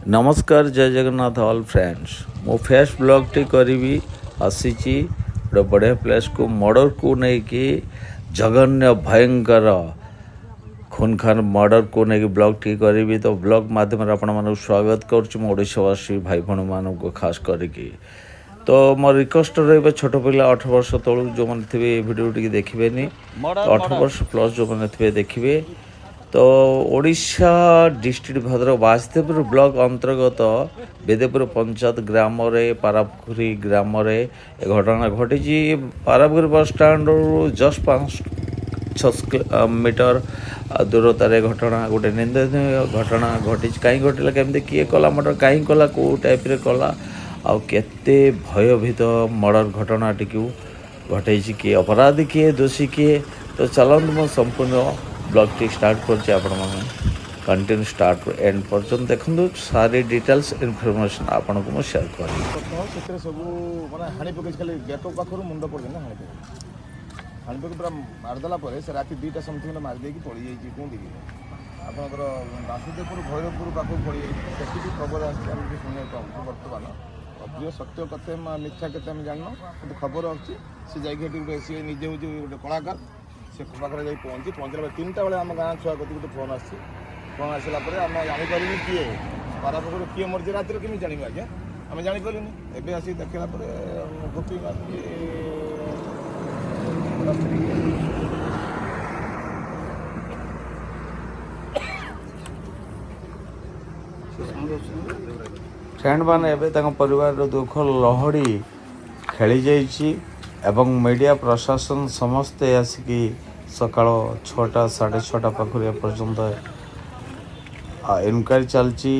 नमस्कार जय Jagannath all friends मो फेस ब्लॉग टी करी आसी गोटे बढ़िया प्लेस को मर्डर को लेकिन जघन्य भयंकर खून खान मर्डर को लेकिन ब्लॉग टी करी तो ब्लॉग माध्यम आपण स्वागत करोड़ावासी भाई भाई मानक खास करिकी तो मोर रिक्वेस्ट रही छोट पिला 18 वर्ष तलू जो मैंने थे भिडियो टी देखिए 18 वर्ष प्लस जो मैंने थे देखिए तो ओडिशा डिस्ट्रिक्ट भद्रक बासदेवपुर ब्लॉक अंतर्गत बेदेपुर पंचायत ग्राम पारापुखुरी ग्राम घटना घटी पारापुखुरी बस स्टाण्ड जस्ट 5-6 मीटर दूरतार घटना गोटे निंदनीय घटना घटी कहीं घटला केमती किए कला मर्डर कहीं कला कौ टाइप कला आते भयभीत मर्डर घटना टी घटे किए अपराधी किए दोषी किए तो चलते मो संपूर्ण ब्लॉग टी स्टार्ट कर कंटिन्यू स्टार्ट एंड पर्यटन देखो सारी डिटेल्स इनफॉरमेशन आपन को शेयर कर सब माने हाणी पके खाली गेट पाखर मुंड पड़े ना हाणी पके पूरा मारदेला से राति 2टा समथिंग मार देकी पड़ी जाइए कौन आपंकर बासुदेवपुर भैरवपुर पाख पड़ी जाइए भी खबर आगे शुणे बर्तमान अप्रिय सत्य कते मिथ्या केते जानना कि खबर अच्छी सी जाइए सी निजे हूँ गोटे कलाकार से पाखे जा पहुँचला 3टा बेले आम गाँ छुआ कति गोटे फोन फोन आसला आम जापर किए पारापुर किए मर्जी रातिर केमी जानू आज्ञा आम जापर एवं आसिक देखला गोपी फ्रेंड मैंने परिवार दुख लहड़ी खेली जाइए एवं मीडिया प्रशासन समस्ते आसिकी सकाळ 6टा 6:30 पाखुरी पर्यंत इनक्वारी चलची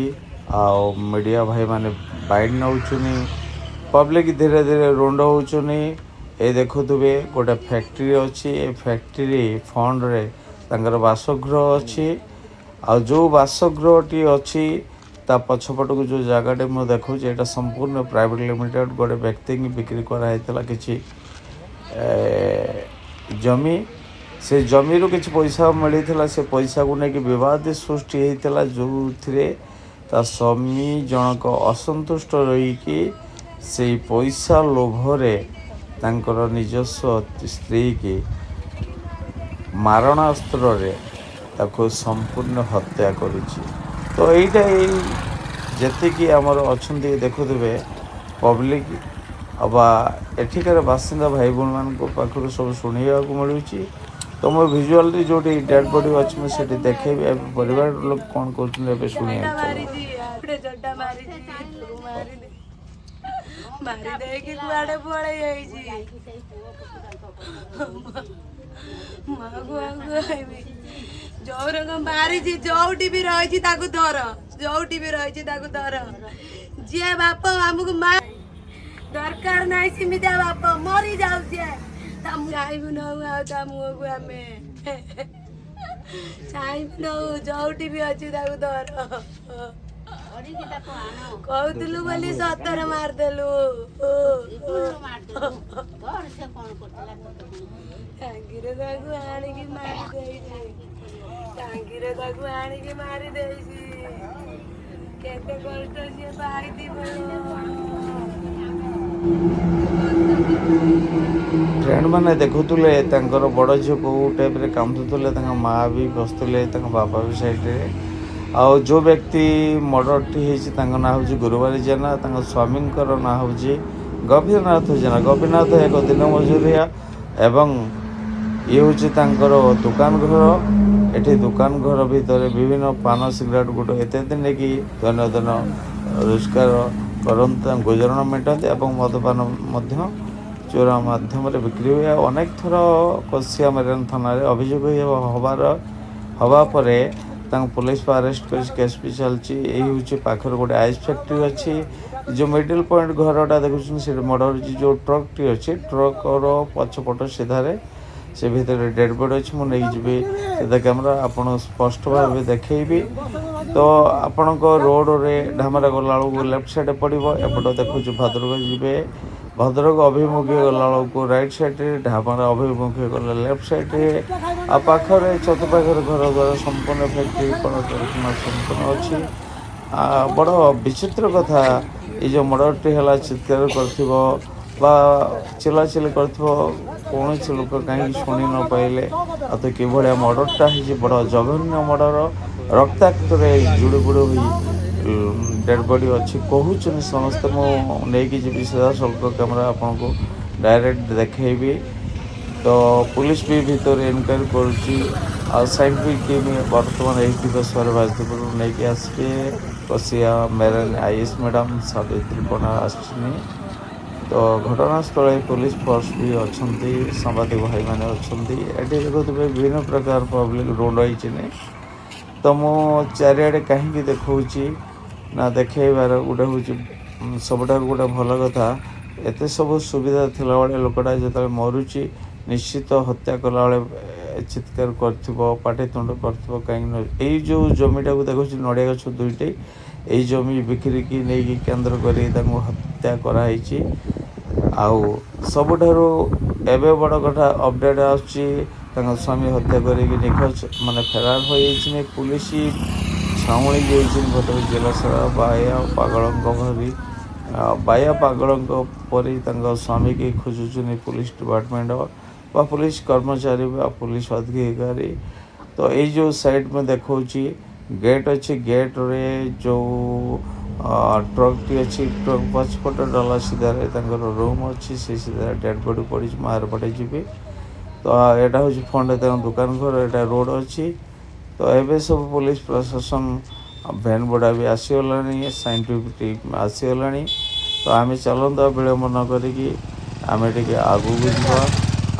मीडिया भाई माने बाइट नौचुनी पब्लिक धीरे धीरे रुंड होचुनी ए देखुवे गोटे फैक्ट्री अच्छी ए फैक्ट्री फंड रे तांकर बासगृह अच्छी आ जो बासगृह टी अच्छी ता पछपट को जो जगह मुझे देखा यहाँ संपूर्ण प्राइवेट लिमिटेड गोटे व्यक्ति बिक्री कराइला कि जमी से जमी रू किसी पैसा मिलता से पैसा को लेकिन विवाद सृष्टि होता जो ता स्वामी जनक असंतुष्ट रहीकि से पैसा लोभरे तांकर निजस्व स्त्री की मारणास्त्र रे ताको संपूर्ण हत्या करुची तो यहीटा जी आमर अच्छा देखुवे पब्लिक अबा एठिकार बासिंदा भाई भाई मान पाखर सब शुणा मिलूँ तो मो भिजुआल जो डेड बॉडी अच्छी मुझे देखेबी परिवार लोग कौन कहते शुणी जो मारी जोटी भी रही धर जोटी भी रही धर जी बाप आमको मार दरकार नहीं सिमिता बाप मरी जाऊ चाहबू नौ मुह को आम चाहबू नौ जोटी भी अच्छी धर कहलु बोली सतर मारदेलु टांगीरे ताकू आनिकी मारी टांगीरे ताकू आनिकी मारी केते कष्ट सी पाई फ्रेंड मैंने देखुले बड़ झील को टाइप कांदुले माँ भी बसुले बापा भी साइड आउ जो व्यक्ति मर्डर टी ना हूँ गुरुवारी जेना स्वामी ना हूँ गभीरनाथ जेना गभीरनाथ एक दिन मजूरिया एवं ये हूँ दुकान घर एठी दुकान घर भितर विभिन्न पान सिगरेट गुट एत दिन कि दैन रोजगार करते गुजरण मेटाते और मदपान चोरा मध्यम बिक्री हुए अनेक थर कसिया मेरन थाना अभियोग हवापर पुलिस अरेस्ट कर केस भी चलती यही पाखर गोटे आइस फैक्ट्री अच्छी जो मिडिल पॉइंट घरटा देखुन मर्डर जो ट्रक टी अच्छी ट्रक पछपट सीधारे से भीतर डेड बॉडी अच्छी मुझे जी कैमेरा आपड़ स्पष्ट भाव देखी तो आपण रोड रे ढामरा गला लेफ्ट साइड पड़ो एपट देखु भद्रक जी भद्रक अभिमुखी गला राइट साइड ढामरा अभिमुखी गला लेफ्ट साइड आ पाखरे चतुपाखर घर द्वारा संपूर्ण फैक्ट्री संपूर्ण अच्छी ବଡ଼ ବିଚିତ୍ର କଥା ଏଇ ଯେଉଁ ମର୍ଡ଼ରଟି ହେଲା ଚିତ୍କାର କରିଥିବ ବା ଚିଲାଚିଲି କରିଥିବ କୌଣସି ଲୋକ କାହିଁକି ଶୁଣି ନ ପାଇଲେ ଆଉ ତ କିଭଳିଆ ମର୍ଡ଼ରଟା ହେଇଛି ବଡ଼ ଜଘନ୍ୟ ମର୍ଡ଼ର ରକ୍ତାକ୍ତରେ ଜୁଡ଼ୁ ବୁଡ଼ୁ ହୋଇ ଡେଡ଼୍ ବଡ଼ି ଅଛି କହୁଛନ୍ତି ସମସ୍ତେ। ମୁଁ ନେଇକି ଯିବି ସିଧାସଳଖ କ୍ୟାମେରା ଆପଣଙ୍କୁ ଡାଇରେକ୍ଟ ଦେଖେଇବି। ତ ପୁଲିସ ବି ଭିତରେ ଇନକ୍ୱାରି କରୁଛି ଆଉ ସାଇଣ୍ଟିଫିକ୍ ଟିମ୍ ବର୍ତ୍ତମାନ ଏଇଠି ବେଶରେ ବାଜପୁରରୁ ନେଇକି ଆସିବେ। Kasia ମେରେନ୍ is madam Savitri Panda ଆସିଛିନି। ତ ଘଟଣାସ୍ଥଳରେ ପୁଲିସ ଫୋର୍ସ ବି ଅଛନ୍ତି, ସାମ୍ବାଦିକ ଭାଇମାନେ ଅଛନ୍ତି। ଏଠି ଦେଖୁଥିବେ ବିଭିନ୍ନ ପ୍ରକାର ପବ୍ଲିକ୍ ରୋଡ଼ ହେଇଛି। ତ ମୁଁ ଚାରିଆଡ଼େ କାହିଁକି ଦେଖାଉଛି ନା ଦେଖେଇବାର ଗୋଟେ ହେଉଛି ସବୁଠାରୁ ଗୋଟେ ଭଲ କଥା। ଏତେ ସବୁ ସୁବିଧା ଥିଲାବେଳେ ଲୋକଟା ଯେତେବେଳେ ମରୁଛି ନିଶ୍ଚିତ ହତ୍ୟା କଲାବେଳେ ଚିତ୍କାର କରିଥିବ, ପାଟିତୁଣ୍ଡ କରିଥିବ। କାହିଁକି ନା ଏଇ ଯେଉଁ ଜମିଟାକୁ ଦେଖୁଛି ନଡ଼ିଆ ଗଛ ଦୁଇଟି, ଏଇ ଜମି ବିକ୍ରିକି ନେଇକି କେନ୍ଦ୍ର କରି ତାଙ୍କୁ ହତ୍ୟା କରାହେଇଛି। ଆଉ ସବୁଠାରୁ ଏବେ ବଡ଼ କଥା ଅପଡ଼େଟ୍ ଆସୁଛି ତାଙ୍କ ସ୍ୱାମୀ ହତ୍ୟା କରିକି ନିଖୋଜ ମାନେ ଫେରାର ହୋଇଯାଇଛି। ପୁଲିସ ଛାଉଁଳି ଯାଇଛି ଭଦ୍ରକ ଜିଲ୍ଲା ସାରା ବାୟା ପାଗଳଙ୍କ ଭଳି ବାୟା ପାଗଳଙ୍କ ପରି ତାଙ୍କ ସ୍ୱାମୀକି ଖୋଜୁଛନ୍ତି ପୁଲିସ ଡିପାର୍ଟମେଣ୍ଟ ବା ପୁଲିସ କର୍ମଚାରୀ ବା ପୁଲିସ ଅଧିକାରୀ। ତ ଏଇ ଯେଉଁ ସାଇଟ୍ ମୁଁ ଦେଖାଉଛି ଗେଟ୍ ଅଛି, ଗେଟ୍ରେ ଯେଉଁ ଟ୍ରକ୍ଟି ଅଛି, ଟ୍ରକ୍ ପଛପଟେ ଡଲା ସିଧାରେ ତାଙ୍କର ରୁମ୍ ଅଛି, ସେ ସିଧାରେ ଡେଡ଼୍ ବଡ଼ି ପଡ଼ିଛି। ମୁଁ ଆର ପଟେ ଯିବି। ତ ଏଇଟା ହେଉଛି ଫଣ୍ଡେ ତାଙ୍କ ଦୋକାନ ଘର, ଏଇଟା ରୋଡ଼ ଅଛି। ତ ଏବେ ସବୁ ପୁଲିସ ପ୍ରଶାସନ ଭ୍ୟାନ୍ ଭଡ଼ା ବି ଆସିଗଲାଣି, ସାଇଣ୍ଟିଫିକ୍ ଟିମ୍ ଆସିଗଲାଣି। ତ ଆମେ ଚାଲନ୍ତୁ ଆଉ ବିଳମ୍ବ ନ କରିକି ଆମେ ଟିକେ ଆଗକୁ ଯିବା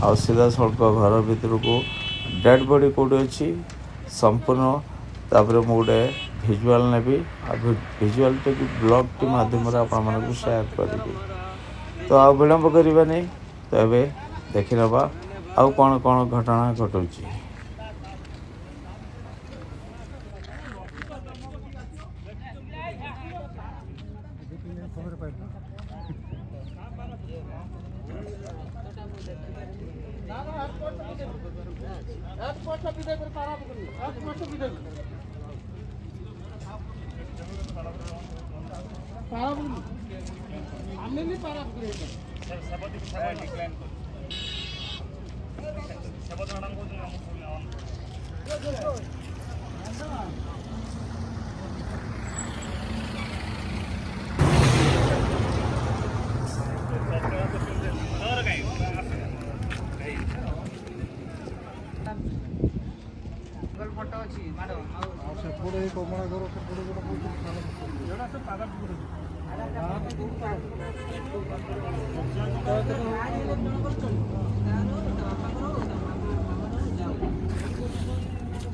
ଆଉ ସିଧାସଳଖ ଘର ଭିତରକୁ। ଡେଡ଼୍ ବଡ଼ି କେଉଁଠି ଅଛି ସମ୍ପୂର୍ଣ୍ଣ ତାପରେ ମୁଁ ଗୋଟେ ଭିଜୁଆଲ୍ ନେବି ଆଉ ଭିଜୁଆଲ୍ଟିକୁ ବ୍ଲଗ୍ଟି ମାଧ୍ୟମରେ ଆପଣମାନଙ୍କୁ ସେୟାର କରିବି। ତ ଆଉ ବିଳମ୍ବ କରିବାନି। ତ ଏବେ ଦେଖିନେବା ଆଉ କ'ଣ କ'ଣ ଘଟଣା ଘଟୁଛି।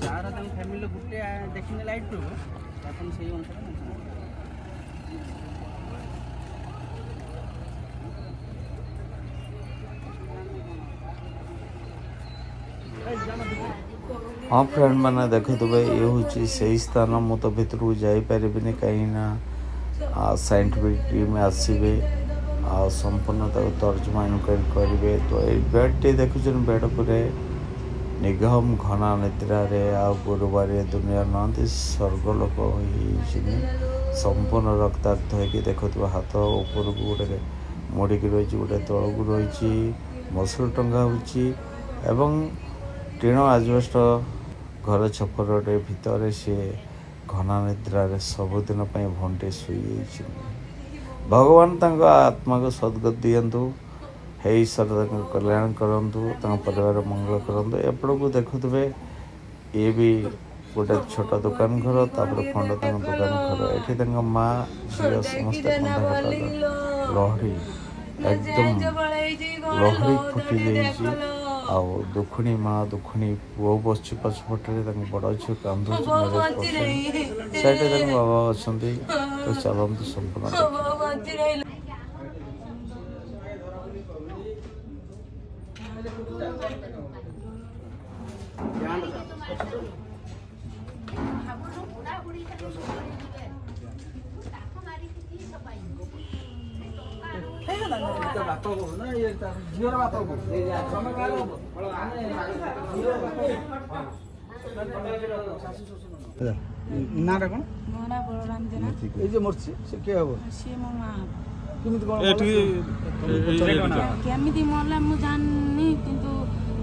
ଯାହାର ତାଙ୍କ ଫ୍ୟାମିଲିରେ ଗୋଟେ ଦେଖିଲେ ଲାଇଟ୍ ପ୍ରୁଫ୍ ଆପଣ ସେଇ ଅନୁସାରେ ହଁ ଫ୍ରେଣ୍ଡ ମାନେ ଦେଖୁଥିବେ ଇଏ ହେଉଛି ସେଇ ସ୍ଥାନ। ମୁଁ ତ ଭିତରକୁ ଯାଇପାରିବିନି କାହିଁକିନା ସାଇଣ୍ଟିଫିକ୍ ଟିମ୍ ଆସିବେ ଆଉ ସମ୍ପୂର୍ଣ୍ଣ ତାକୁ ତର୍ଜମା ଇନକ୍ୱାରି କରିବେ। ତ ଏଇ ବେଡ଼୍ଟି ଦେଖୁଛନ୍ତି, ବେଡ଼୍ ଉପରେ ନିଗମ ଘନା ନିଦ୍ରାରେ ଆଉ ଗୁରୁବାର ଦୁନିଆ ନାହାନ୍ତି ସ୍ୱର୍ଗ ଲୋକ ହୋଇଛନ୍ତି। ସମ୍ପୂର୍ଣ୍ଣ ରକ୍ତାକ୍ତ ହୋଇକି ଦେଖୁଥିବା ହାତ ଉପରକୁ ଗୋଟେ ମୋଡ଼ିକି ରହିଛି, ଗୋଟେ ତଳକୁ ରହିଛି, ମସୁର ଟଙ୍ଗା ହେଉଛି ଏବଂ ଟିଣ ଆଜବେଷ୍ଟ ଘର ଛପରଟେ ଭିତରେ ସିଏ ଘନା ନିଦ୍ରାରେ ସବୁଦିନ ପାଇଁ ଘଣ୍ଟେ ଶୋଇଯାଇଛନ୍ତି। ଭଗବାନ ତାଙ୍କ ଆତ୍ମାକୁ ସଦ୍ଗତି ଦିଅନ୍ତୁ, ହେ ଈଶ୍ୱର ତାଙ୍କ କଲ୍ୟାଣ କରନ୍ତୁ, ତାଙ୍କ ପରିବାର ମଙ୍ଗଳ କରନ୍ତୁ। ଏପଟକୁ ଦେଖୁଥିବେ ଇଏ ବି ଗୋଟେ ଛୋଟ ଦୋକାନ ଘର, ତାପରେ ଖଣ୍ଡ ତାଙ୍କ ଦୋକାନ ଘର। ଏଠି ତାଙ୍କ ମା ଝିଅ ସମସ୍ତେ ଲହଡ଼ି ଏକଦମ ଲହଡ଼ି ଫୁଟି ଯାଇଛି। ଆଉ ଦୁଃଖୁଣୀ ମା ଦୁଃଖୁଣୀ ପୁଅ ବସିଛି ପଛପଟରେ, ତାଙ୍କ ବଡ଼ ଝିଅ କାନ୍ଦୁଛି ମ୍ୟାରେଜ୍ କରୁଛନ୍ତି, ସେଇଠି ତାଙ୍କ ବାବା ଅଛନ୍ତି। ତ ଚାଲନ୍ତୁ ସମ୍ପୂର୍ଣ୍ଣ ଝିଅର ବାପା ଶାଶୁ ଶ୍ୱଶୁର ନାଁଟା କ'ଣ? ମୋ ନାଁ ବଳରାମ ଜେନା। ଏଇ ଯେ ମରିଛି ସେ କିଏ ହବ? ସିଏ ମୋ ମା ହବ। କେମିତି କ'ଣ କେମିତି ମଲା ମୁଁ ଜାଣିନି, କିନ୍ତୁ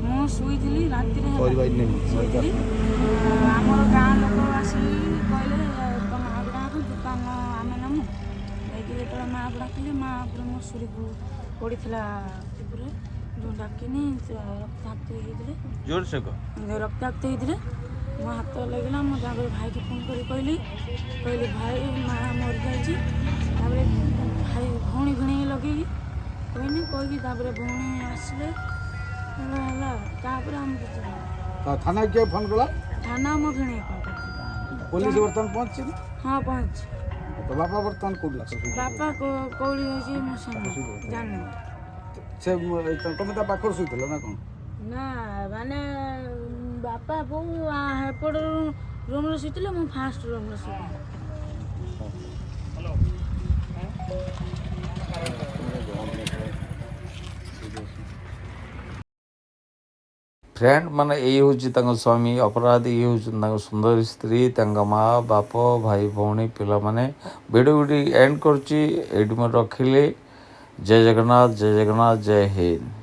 ମୁଁ ଶୋଇଥିଲି ରାତିରେ ଶୋଇଥିଲି। ଆମର ଗାଁ ଲୋକ ଆସିକି କହିଲେ ତ ମାଆକୁ ଡାକୁ ଦୋକାନ ଆମେ ନେମୁ। ଯାଇକି ଯେତେବେଳେ ମାଆକୁ ଡାକିଲେ, ମା ଉପରେ ମୋ ସୁରିକୁ ପଡ଼ିଥିଲା ଉପରେ ଡାକିନି, ରକ୍ତାକ୍ତ ହେଇଥିଲେ। ରକ୍ତାକ୍ତ ହେଇଥିଲେ। ମୋ ହାତ ଲାଗିଲା। ମୁଁ ତାପରେ ଭାଇକି ଫୋନ୍ କରି କହିଲି ଭାଇ ମା ମରିଯାଇଛି। ତାପରେ ଭାଇ ଭଉଣୀ ଭିଣେଇ ଲଗେଇକି କହିକି ତାପରେ ଭଉଣୀ ଆସିଲେ ହେଲା। ତାପରେ ଆମେ କିଛି ଥାନା କିଏ ଫୋନ୍ କଲା? ଥାନା ମୋ ଭିଣେଇ କଲ। ପୋଲିସ ବର୍ତ୍ତମାନ ପହଞ୍ଚିଛି? ହଁ ପହଞ୍ଚି। ତ ବାପା ବର୍ତ୍ତମାନ କୋଉଠି ଅଛି? ବାପା କଉଠି ଅଛି ମୁଁ ଜାଣିନି। ସେ ତମେ ତା ପାଖରେ ଶୋଇଥିଲ ନା କ'ଣ? ନା ମାନେ ବାପା ବୋଉ ଏପଟ ରୁମ୍ରେ ଶୋଇଥିଲେ, ମୁଁ ଫାଷ୍ଟ ରୁମ୍ରେ ଶୋଇଥିଲି। फ्रेंड माने यही हूँ स्वामी अपराधी ये हूँ सुंदर स्त्री माँ बाप भाई भौणी पिला माने वीडियो एंड कर रखिले। जय जगन्नाथ जय हिंद।